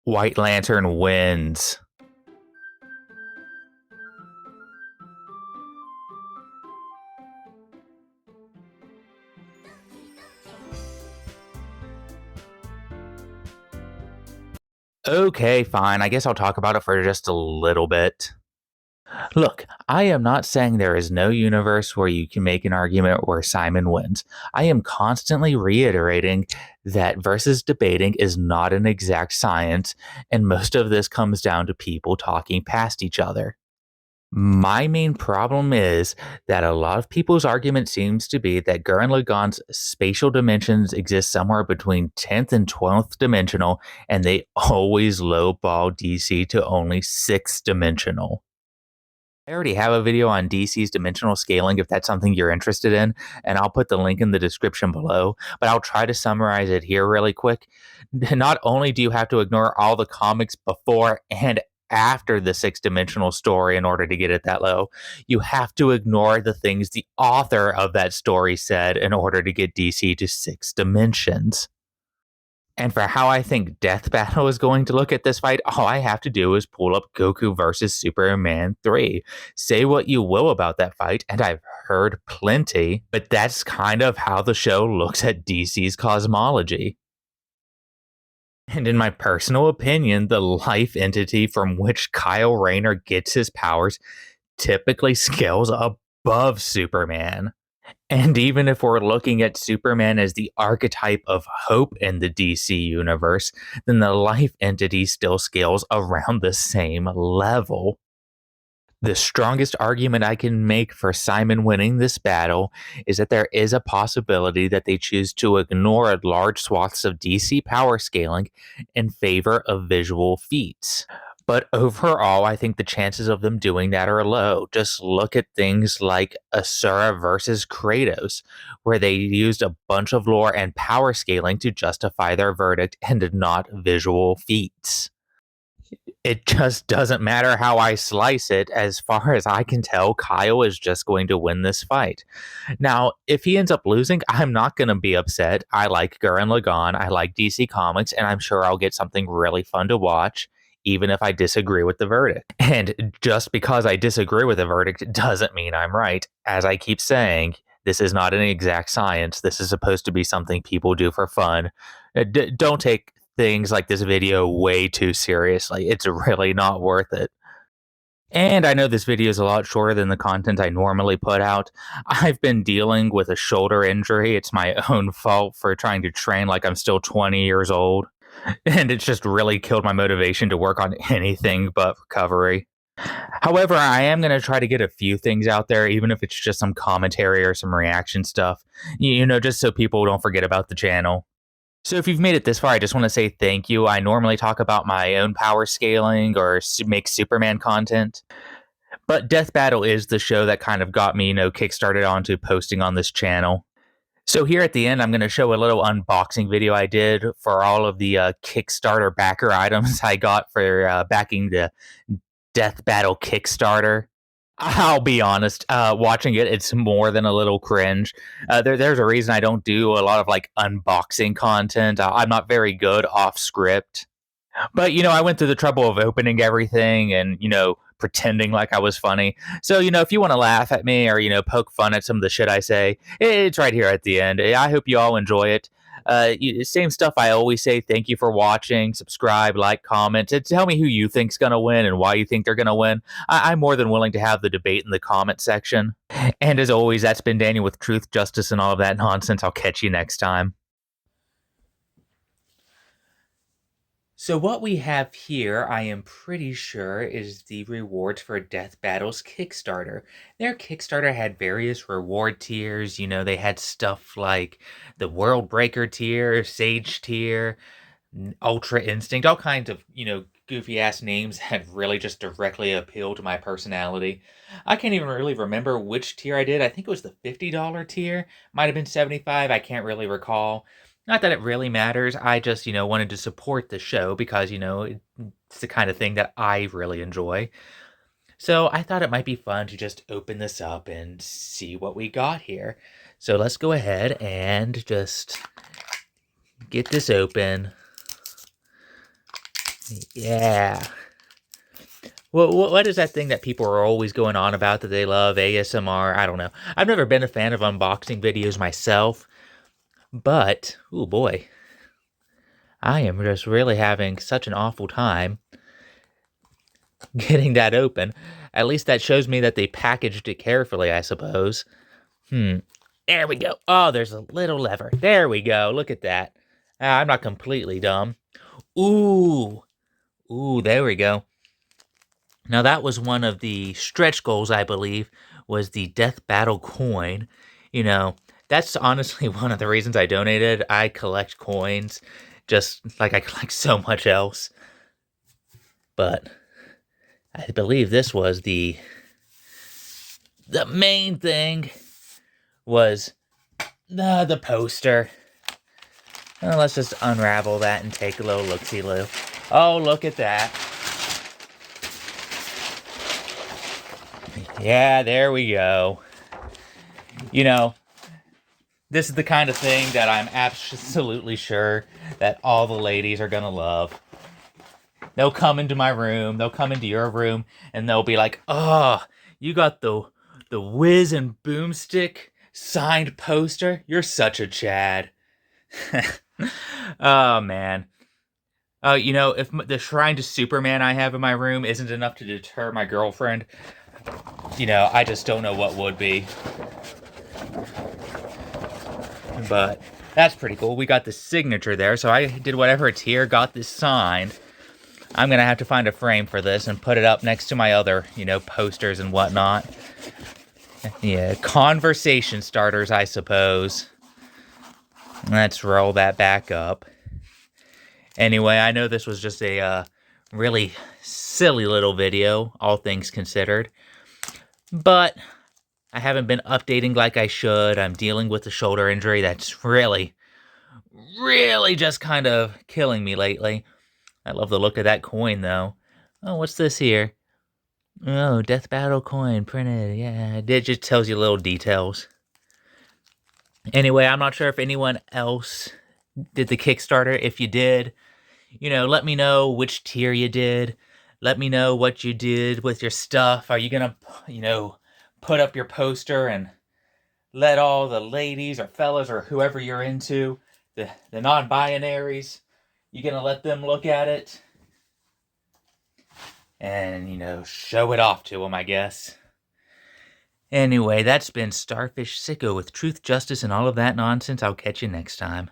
White Lantern wins. Okay, fine. I guess I'll talk about it for just a little bit. Look, I am not saying there is no universe where you can make an argument where Simon wins. I am constantly reiterating that versus debating is not an exact science, and most of this comes down to people talking past each other. My main problem is that a lot of people's argument seems to be that Gurren Lagann's spatial dimensions exist somewhere between 10th and 12th dimensional, and they always lowball DC to only 6th dimensional. I already have a video on DC's dimensional scaling if that's something you're interested in, and I'll put the link in the description below, but I'll try to summarize it here really quick. Not only do you have to ignore all the comics before and after the six dimensional story in order to get it that low, you have to ignore the things the author of that story said in order to get DC to 6 dimensions. And for how I think Death Battle is going to look at this fight, all I have to do is pull up Goku versus Superman 3. Say what you will about that fight, and I've heard plenty, but that's kind of how the show looks at DC's cosmology. And in my personal opinion, the life entity from which Kyle Rayner gets his powers typically scales above Superman. And even if we're looking at Superman as the archetype of hope in the DC universe, then the life entity still scales around the same level. The strongest argument I can make for Simon winning this battle is that there is a possibility that they choose to ignore large swaths of DC power scaling in favor of visual feats. But overall, I think the chances of them doing that are low. Just look at things like Asura versus Kratos, where they used a bunch of lore and power scaling to justify their verdict and not visual feats. It just doesn't matter how I slice it. As far as I can tell, Kyle is just going to win this fight. Now, if he ends up losing, I'm not going to be upset. I like Gurren Lagann, I like DC Comics, and I'm sure I'll get something really fun to watch, even if I disagree with the verdict. And just because I disagree with the verdict doesn't mean I'm right. As I keep saying, this is not an exact science. This is supposed to be something people do for fun. Don't take things like this video way too seriously. It's really not worth it. And I know this video is a lot shorter than the content I normally put out. I've been dealing with a shoulder injury. It's my own fault for trying to train like I'm still 20 years old. And it's just really killed my motivation to work on anything but recovery. However, I am going to try to get a few things out there, even if it's just some commentary or some reaction stuff, just so people don't forget about the channel. So if you've made it this far, I just want to say thank you. I normally talk about my own power scaling or make Superman content, but Death Battle is the show that kind of got me, kickstarted onto posting on this channel. So here at the end, I'm going to show a little unboxing video I did for all of the Kickstarter backer items I got for backing the Death Battle Kickstarter. I'll be honest, watching it, it's more than a little cringe. There's a reason I don't do a lot of unboxing content. I'm not very good off script. But, I went through the trouble of opening everything and, pretending like I was funny. So, if you want to laugh at me or, poke fun at some of the shit I say, it's right here at the end. I hope you all enjoy it. Same stuff I always say. Thank you for watching. Subscribe, like, comment. Tell me who you think's going to win and why you think they're going to win. I'm more than willing to have the debate in the comment section. And as always, that's been Daniel with Truth, Justice, and all of that nonsense. I'll catch you next time. So what we have here, I am pretty sure, is the rewards for Death Battle's Kickstarter. Their Kickstarter had various reward tiers. They had stuff like the World Breaker tier, Sage tier, Ultra Instinct, all kinds of, goofy-ass names that really just directly appeal to my personality. I can't even really remember which tier I did. I think it was the $50 tier. Might have been $75. I can't really recall. Not that it really matters. I just, wanted to support the show because, it's the kind of thing that I really enjoy. So I thought it might be fun to just open this up and see what we got here. So let's go ahead and just get this open. Yeah. What is that thing that people are always going on about that they love? ASMR? I don't know. I've never been a fan of unboxing videos myself, but, oh boy, I am just really having such an awful time getting that open. At least that shows me that they packaged it carefully, I suppose. There we go. Oh, there's a little lever. There we go. Look at that. I'm not completely dumb. Ooh. Ooh, there we go. Now that was one of the stretch goals, I believe, was the Death Battle coin. You know, that's honestly one of the reasons I donated. I collect coins, just like I collect so much else. But I believe this was the main thing was the poster. Well, let's just unravel that and take a little look-see-loo. Oh, look at that. Yeah, there we go. You know, this is the kind of thing that I'm absolutely sure that all the ladies are gonna love. They'll come into my room, they'll come into your room, and they'll be like, "Oh, you got the Whiz and Boomstick signed poster? You're such a Chad." Oh, man. You know, if the Shrine to Superman I have in my room isn't enough to deter my girlfriend, you know, I just don't know what would be. But that's pretty cool. We got the signature there, so I did whatever it's here, got this signed. I'm going to have to find a frame for this and put it up next to my other, you know, posters and whatnot. Yeah, conversation starters, I suppose. Let's roll that back up. Anyway, I know this was just a really silly little video, all things considered. But I haven't been updating like I should. I'm dealing with a shoulder injury that's really just kind of killing me lately. I love the look of that coin, though. Oh, what's this here? Oh, Death Battle coin printed. Yeah, it just tells you little details. Anyway, I'm not sure if anyone else did the Kickstarter. If you did, you know, let me know which tier you did. Let me know what you did with your stuff. Are you going to, you know, put up your poster and let all the ladies or fellas or whoever you're into, the non-binaries, you going to let them look at it? And, you know, show it off to them, I guess. Anyway, that's been Starfish Sicko with truth, justice, and all of that nonsense. I'll catch you next time.